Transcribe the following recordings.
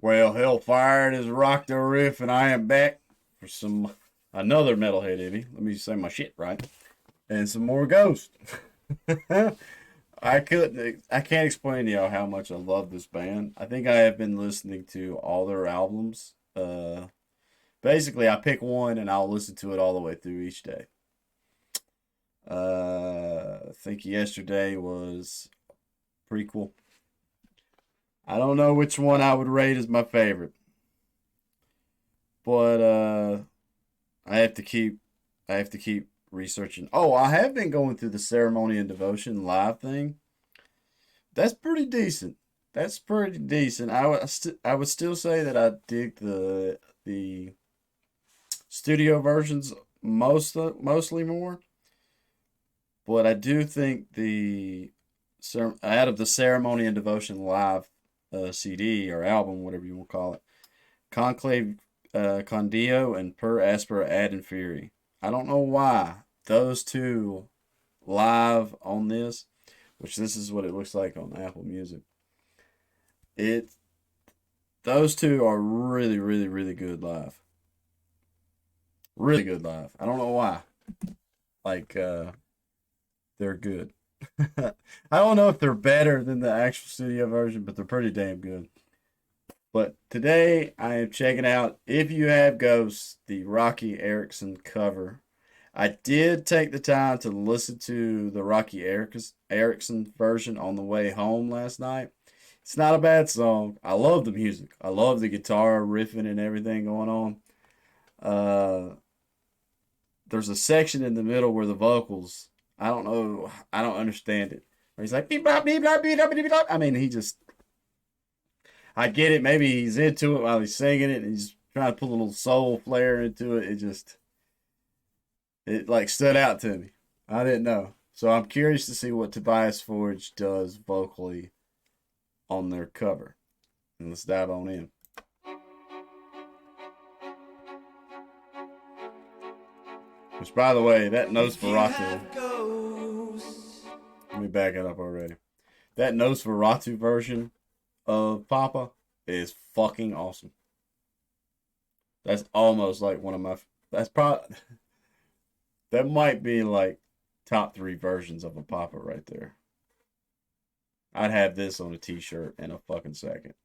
Well, Hellfire, it is Rock the Riff, and I am back for some another Metalhead Eddie. Let me say my shit right. And some more Ghost. I can't explain to y'all how much I love this band. I think I have been listening to all their albums. Basically, I pick one and I'll listen to it all the way through each day. I think yesterday was prequel. I don't know which one I would rate as my favorite, but I have to keep I have to keep researching. Oh, I have been going through the ceremony and devotion live thing. That's pretty decent. That's pretty decent. I would still say that I dig the studio versions mostly more, but I do think out of the ceremony and devotion live CD or album, whatever you want to call it, Conclave, Condio, and Per Aspera Ad Inferi. I don't know why those two live on this, which this is what it looks like on Apple Music. It Those two are really, really, really good live. Really good live. I don't know why. Like they're good. I don't know if they're better than the actual studio version, but they're pretty damn good. But today I am checking out If You Have Ghosts, the Rocky Erickson cover. I did take the time to listen to the Erickson version on the way home last night. It's not a bad song. I love the music. I love the guitar riffing and everything going on. Uh, there's a section in the middle where the vocals, I don't know, I don't understand it. Where he's like beep bop beep bop beep bop beep bop. I mean, I get it. Maybe he's into it while he's singing it, and he's trying to put a little soul flair into it. It like stood out to me. I didn't know, so I'm curious to see what Tobias Forge does vocally on their cover. And let's dive on in. Which, by the way, that Nosferatu. Let me back it up already. That Nosferatu version of Papa is fucking awesome. That's almost like one of my. That's probably. That might be like top 3 versions of a Papa right there. I'd have this on a t-shirt in a fucking second.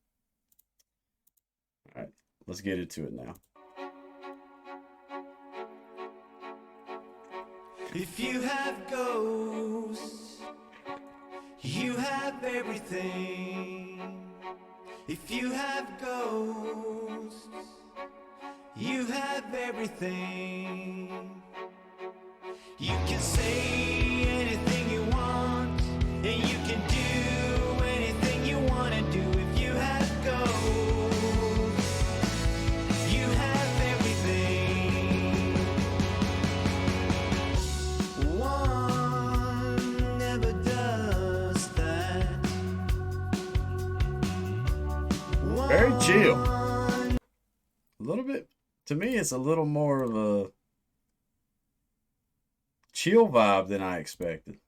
Alright, let's get into it now. If you have ghosts, you have everything. If you have ghosts, you have everything. You can say anything you want, and you can do anything you want to do. If you have ghosts, you have everything. One never does that. Very chill. A little bit, to me, it's a little more of a chill vibe than I expected.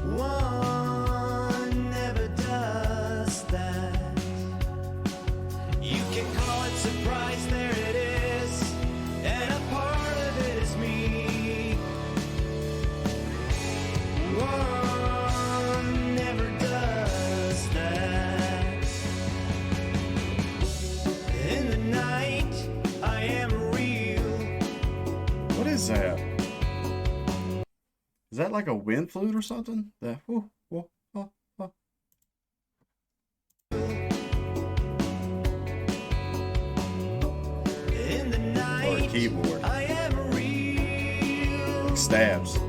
One never does that. You can call it surprise, there it is, and a part of it is me. One never does that. In the night, I am real. What is that? Is that like a wind flute or something? That whoo, whoo, oh, oh. In the night, Or a keyboard. I am real. Like stabs. The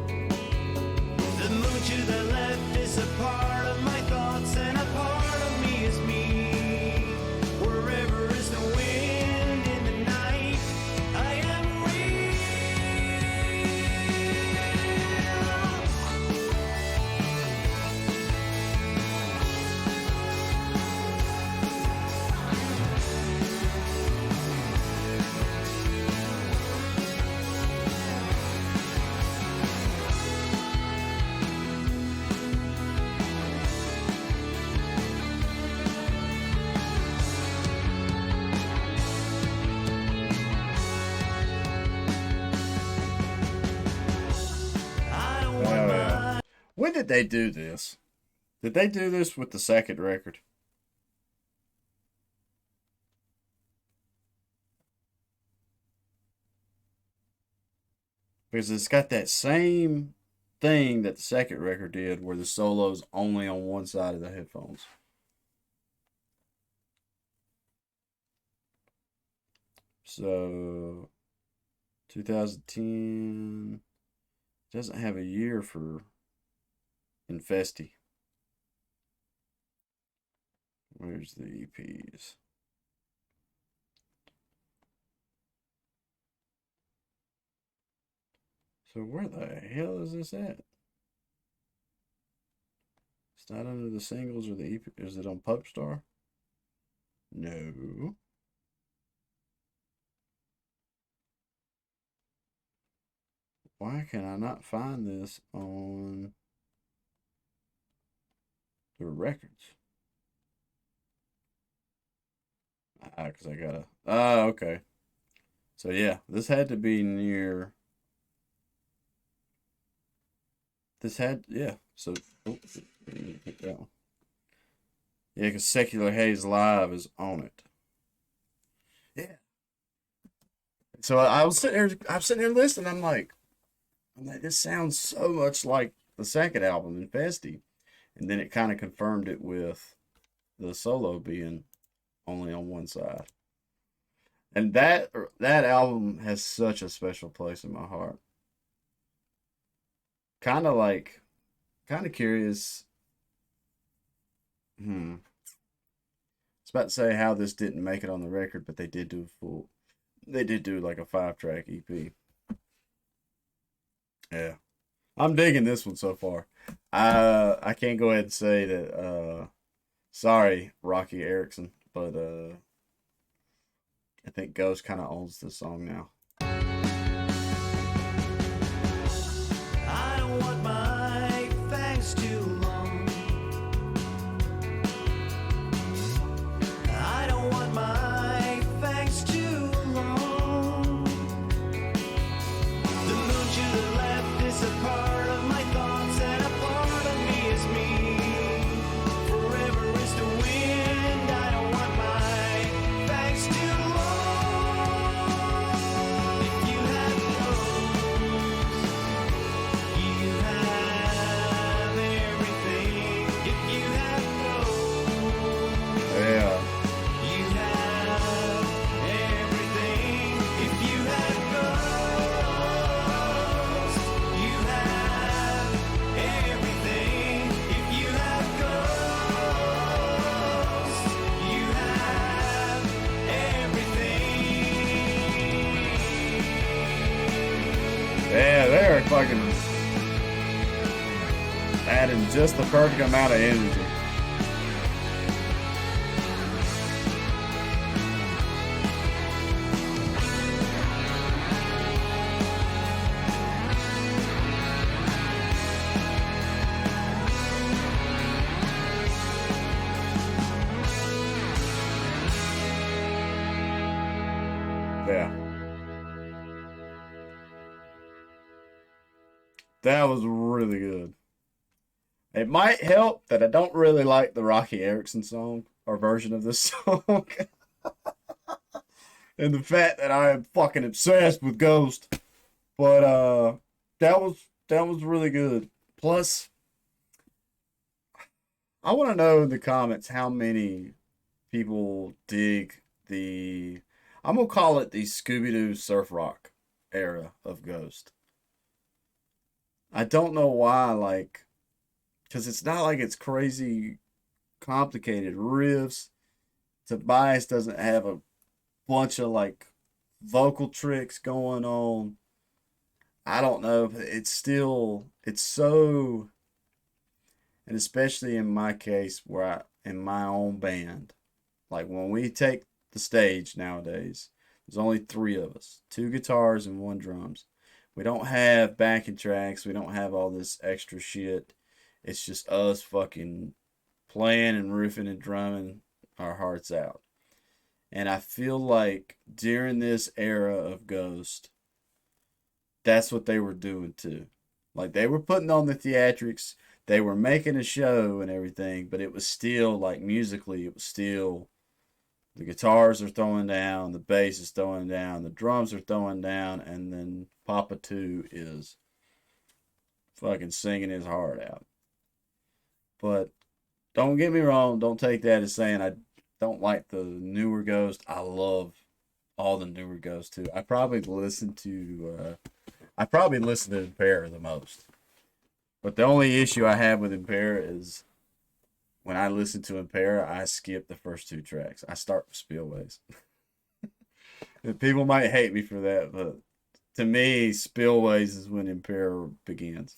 moon to the left is a part of my thoughts, and a part of me is me. Wherever is the wind in the night, I am real. When did they do this? Did they do this with the second record? Because it's got that same thing that the second record did, where the solo's only on one side of the headphones. So 2010 doesn't have a year for Infesti. Where's the EPs? So where the hell is this at? It's not under the singles or the EP. Is it on Popstar? No. Why can I not find this on the records? Because I gotta. Ah, okay. So yeah, this had to be near. This had, yeah. So, oh, hit that one. Yeah, because Secular Haze Live is on it. Yeah. So I'm sitting here listening. I'm like, this sounds so much like the second album, Infesti. And then it kind of confirmed it with the solo being only on one side. And that album has such a special place in my heart. Kind of like, kind of curious. Hmm. I was about to say how this didn't make it on the record, but they did do a full. They did do like a 5-track EP. Yeah, I'm digging this one so far. I can't go ahead and say that. Sorry, Rocky Erickson, but I think Ghost kind of owns this song now. I don't want my fangs too long. I don't want my fangs too long. The moon to the left is a part of my thoughts, and a part of me is me. Forever is the wind. I don't want my fangs too long. If you had clothes, you have everything. If you had clothes, Yeah, you have everything. If you had ghosts, you have everything. If you have ghosts, you have everything. yeah, they're fucking adding just the perfect amount of energy. Yeah, that was really good. It might help that I don't really like the Rocky Erickson song or version of this song, and the fact that I am fucking obsessed with Ghost. But that was really good. Plus, I want to know in the comments how many people dig the. I'm gonna call it the Scooby Doo surf rock era of Ghost. I don't know why, like, because it's not like it's crazy complicated riffs. Tobias doesn't have a bunch of like vocal tricks going on. I don't know, but it's so, and especially in my case where in my own band, like when we take the stage nowadays, there's only three of us, two guitars and one drums. We don't have backing tracks. We don't have all this extra shit. It's just us fucking playing and riffing and drumming our hearts out. And I feel like during this era of Ghost, that's what they were doing too. Like they were putting on the theatrics. they were making a show and everything, but it was still like musically, it was still the guitars are throwing down, the bass is throwing down, the drums are throwing down, and then Papa 2 is fucking singing his heart out. But don't get me wrong, don't take that as saying I don't like the newer Ghost. I love all the newer Ghosts too. I probably listen to Impair the most. But the only issue I have with Impair is when I listen to Impair, I skip the first two tracks. I start with Spillways. People might hate me for that, but to me, Spillways is when Impair begins.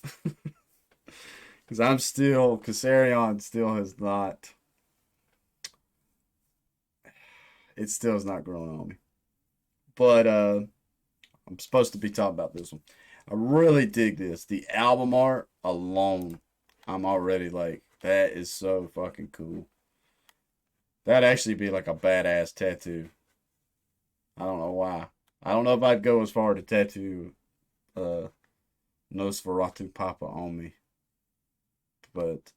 Because Cassarion still has not, it still has not grown on me. But I'm supposed to be talking about this one. I really dig this. The album art alone, I'm already like, that is so fucking cool. That'd actually be like a badass tattoo. I don't know why. I don't know if I'd go as far to tattoo Nosferatu Papa on me, but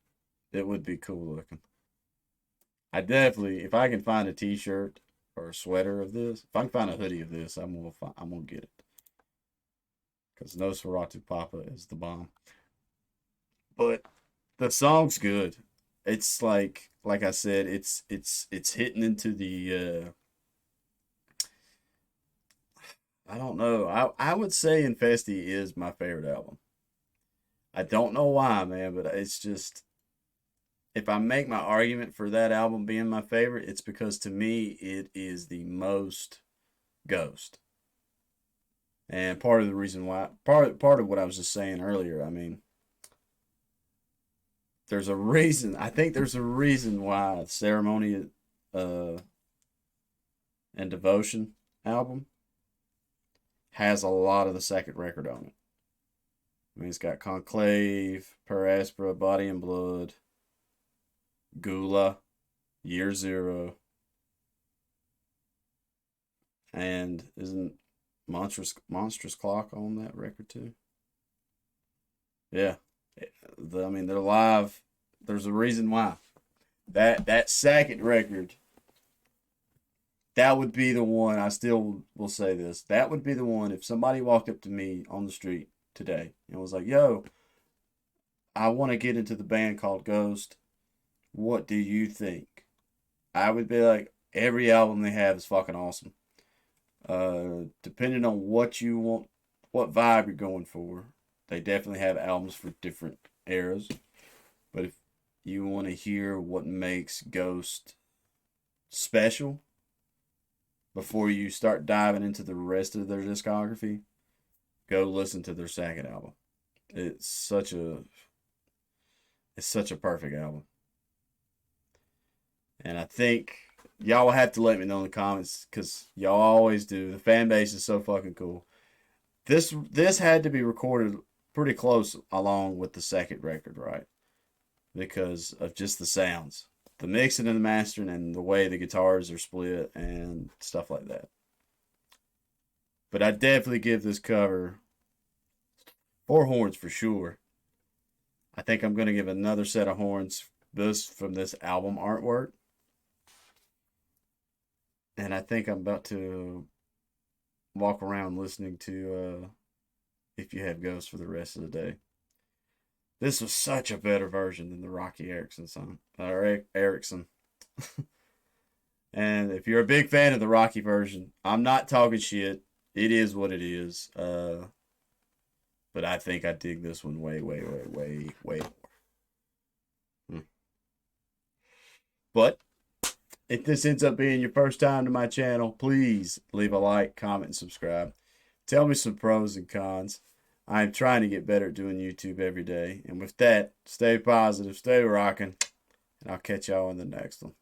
it would be cool looking. I definitely, if I can find a T-shirt or a sweater of this, if I can find a hoodie of this, I'm gonna get it because Nosferatu Papa is the bomb. But the song's good. It's like I said, it's hitting into the I don't know. I would say Infesti is my favorite album. I don't know why, man, but it's just if I make my argument for that album being my favorite, it's because to me it is the most Ghost. And part of the reason why part of what I was just saying earlier, I mean, there's a reason. I think there's a reason why Ceremony uh and Devotion album has a lot of the second record on it. I mean, it's got Conclave, Per Aspera, Body and Blood, Gula, Year Zero, and isn't Monstrous Clock on that record too? Yeah, I mean they're live. There's a reason why that second record. That would be the one. I still will say this. That would be the one if somebody walked up to me on the street today and was like, "Yo, I want to get into the band called Ghost. What do you think?" I would be like, every album they have is fucking awesome. Depending on what you want, what vibe you're going for, they definitely have albums for different eras. But if you want to hear what makes Ghost special before you start diving into the rest of their discography, go listen to their second album. It's such a perfect album. And I think y'all will have to let me know in the comments because y'all always do. The fan base is so fucking cool. This had to be recorded pretty close along with the second record, right? Because of just the sounds, the mixing and the mastering, and the way the guitars are split and stuff like that. But I definitely give this cover 4 horns for sure. I think I'm gonna give another set of horns from this album artwork. And I think I'm about to walk around listening to If You Have Ghosts for the rest of the day. This was such a better version than the Rocky Erickson song. Or Erickson. And if you're a big fan of the Rocky version, I'm not talking shit. It is what it is. But I think I dig this one way, way, way, way, way more. But if this ends up being your first time to my channel, please leave a like, comment, and subscribe. Tell me some pros and cons. I'm trying to get better at doing YouTube every day. And with that, stay positive, stay rocking, and I'll catch y'all in the next one.